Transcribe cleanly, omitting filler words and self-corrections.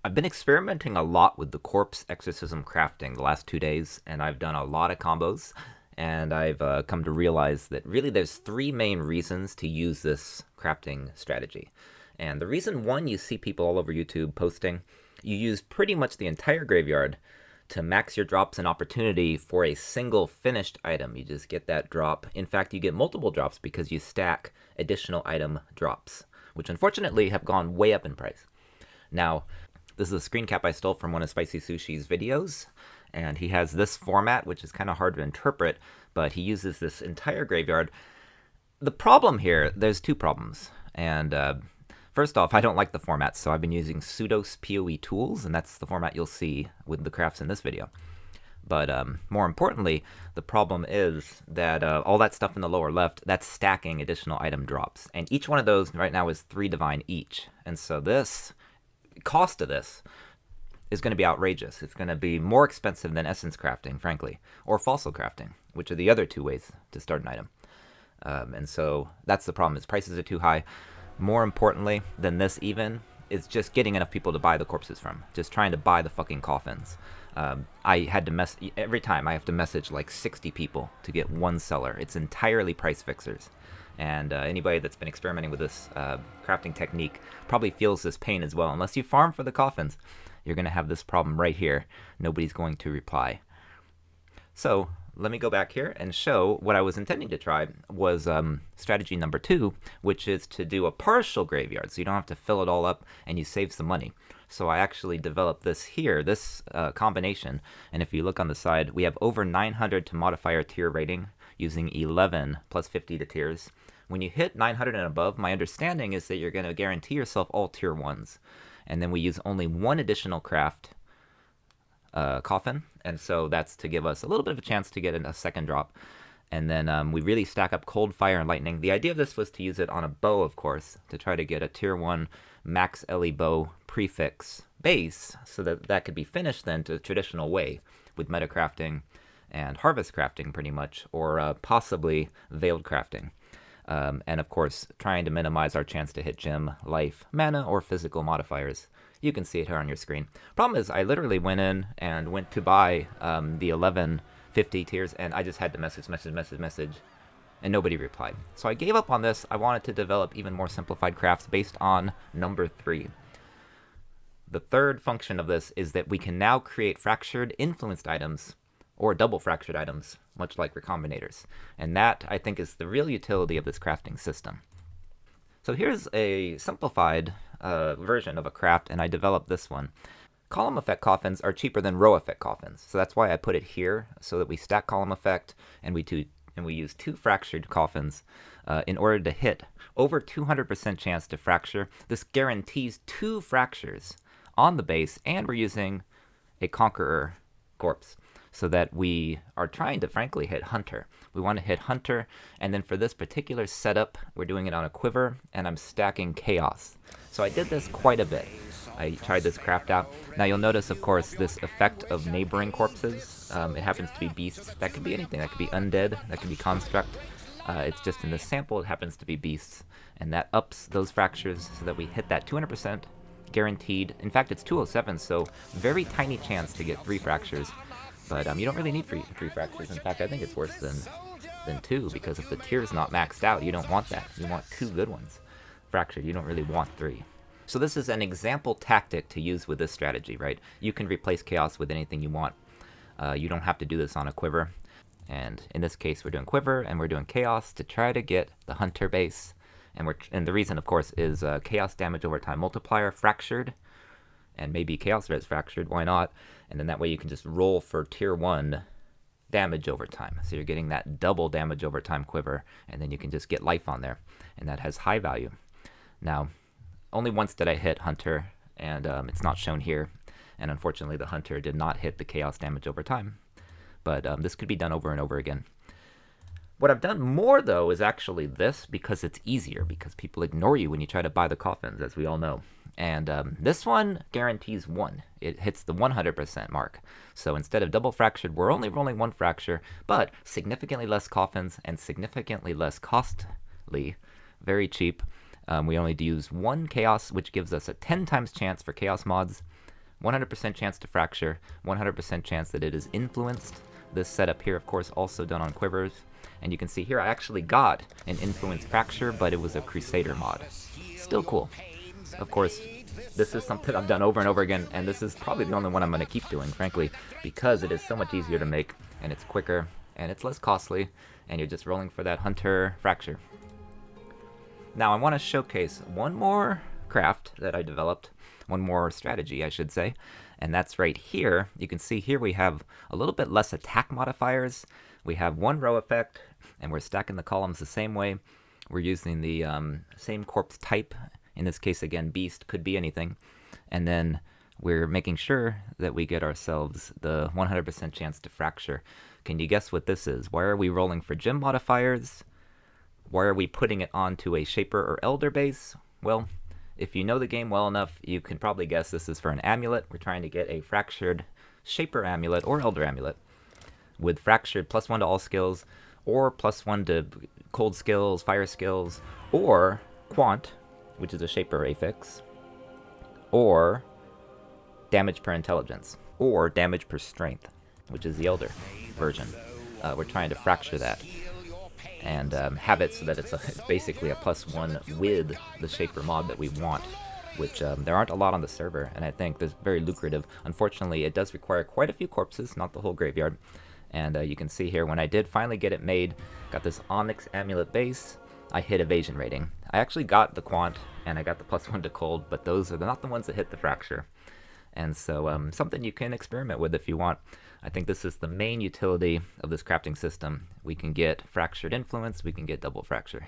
I've been experimenting a lot with the Corpse Exorcism Crafting the last 2 days, and I've done a lot of combos, and I've come to realize that really there's three main reasons to use this crafting strategy. And the reason one, you see people all over YouTube posting, you use pretty much the entire graveyard to max your drops and opportunity for a single finished item. You just get that drop. In fact, you get multiple drops because you stack additional item drops, which unfortunately have gone way up in price. Now, this is a screen cap I stole from one of Spicy Sushi's videos, and he has this format, which is kind of hard to interpret, but he uses this entire graveyard. The problem here, there's two problems, and first off, I don't like the format, so I've been using Pseudos POE tools, and that's the format you'll see with the crafts in this video. But more importantly, the problem is that all that stuff in the lower left, that's stacking additional item drops, and each one of those right now is 3 divine each, and so this cost of this is going to be outrageous. It's going to be more expensive than essence crafting, frankly, or fossil crafting, which are the other two ways to start an item. And so that's the problem, is prices are too high. More importantly than this even is just getting enough people to buy the corpses from, just trying to buy the fucking coffins. I had to every time I have to message like 60 people to get one seller. It's entirely price fixers. And anybody that's been experimenting with this crafting technique probably feels this pain as well. Unless you farm for the coffins, you're going to have this problem right here. Nobody's going to reply. So let me go back here and show what I was intending to try was strategy number 2, which is to do a partial graveyard, so you don't have to fill it all up and you save some money. So I actually developed this here, this combination, and if you look on the side, we have over 900 to modify our tier rating using 11 plus 50 to tiers. When you hit 900 and above, my understanding is that you're going to guarantee yourself all tier 1s. And then we use only one additional craft coffin, and so that's to give us a little bit of a chance to get a second drop. And then we really stack up cold, fire, and lightning. The idea of this was to use it on a bow, of course, to try to get a tier 1 max LE bow prefix base, so that that could be finished then to the traditional way with meta crafting and harvest crafting pretty much, or possibly veiled crafting. And of course, trying to minimize our chance to hit gem, life, mana, or physical modifiers. You can see it here on your screen. Problem is, I literally went in and went to buy the 1150 tiers, and I just had to message, and nobody replied. So I gave up on this. I wanted to develop even more simplified crafts based on number 3. The third function of this is that we can now create fractured influenced items or double fractured items, much like recombinators. And that, I think, is the real utility of this crafting system. So here's a simplified version of a craft, and I developed this one. Column effect coffins are cheaper than row effect coffins, so that's why I put it here, so that we stack column effect, and we use 2 fractured coffins in order to hit over 200% chance to fracture. This guarantees 2 fractures on the base, and we're using a Conqueror corpse, so that we are trying to, frankly, hit Hunter. We want to hit Hunter, and then for this particular setup, we're doing it on a Quiver, and I'm stacking Chaos. So I did this quite a bit. I tried this craft out. Now you'll notice, of course, this effect of neighboring corpses. It happens to be beasts. That could be anything. That could be undead. That could be construct. It's just in this sample, it happens to be beasts. And that ups those fractures so that we hit that 200% guaranteed. In fact, it's 207, so very tiny chance to get 3 fractures. But you don't really need 3 fractures. In fact, I think it's worse than 2, because if the tier's not maxed out, you don't want that. You want 2 good ones fractured. You don't really want 3. So this is an example tactic to use with this strategy, right? You can replace Chaos with anything you want. You don't have to do this on a Quiver. And in this case, we're doing Quiver, and we're doing Chaos to try to get the Hunter base. And the reason, of course, is Chaos damage over time multiplier fractured, and maybe Chaos Res fractured, why not? And then that way you can just roll for tier 1 damage over time. So you're getting that double damage over time Quiver, and then you can just get life on there, and that has high value. Now, only once did I hit Hunter, and it's not shown here, and unfortunately the Hunter did not hit the Chaos damage over time. But this could be done over and over again. What I've done more, though, is actually this, because it's easier, because people ignore you when you try to buy the coffins, as we all know. And this one guarantees 1. It hits the 100% mark. So instead of double fractured, we're only rolling 1 fracture, but significantly less coffins and significantly less costly, very cheap. We only use 1 chaos, which gives us a 10 times chance for chaos mods, 100% chance to fracture, 100% chance that it is influenced. This setup here, of course, also done on Quivers. And you can see here I actually got an influence fracture, but it was a Crusader mod. Still cool. Of course, this is something I've done over and over again, and this is probably the only one I'm going to keep doing, frankly, because it is so much easier to make, and it's quicker, and it's less costly, and you're just rolling for that Hunter fracture. Now I want to showcase one more craft that I developed, one more strategy I should say, and that's right here. You can see here we have a little bit less attack modifiers. We have one row effect, and we're stacking the columns the same way. We're using the same corpse type. In this case, again, beast, could be anything. And then we're making sure that we get ourselves the 100% chance to fracture. Can you guess what this is? Why are we rolling for gem modifiers? Why are we putting it onto a Shaper or Elder base? Well, if you know the game well enough, you can probably guess this is for an amulet. We're trying to get a fractured Shaper amulet or Elder amulet with fractured +1 to all skills, or +1 to cold skills, fire skills, or Quant, which is a Shaper affix, or damage per intelligence, or damage per strength, which is the Elder version. We're trying to fracture that and have it so that it's basically a +1 with the Shaper mod that we want, which there aren't a lot on the server, and I think that's very lucrative. Unfortunately, it does require quite a few corpses, not the whole graveyard. And you can see here, when I did finally get it made, got this Onyx Amulet base, I hit evasion rating. I actually got the Quant, and I got the +1 to cold, but those are not the ones that hit the fracture. And so something you can experiment with if you want. I think this is the main utility of this crafting system. We can get fractured influence, we can get double fracture.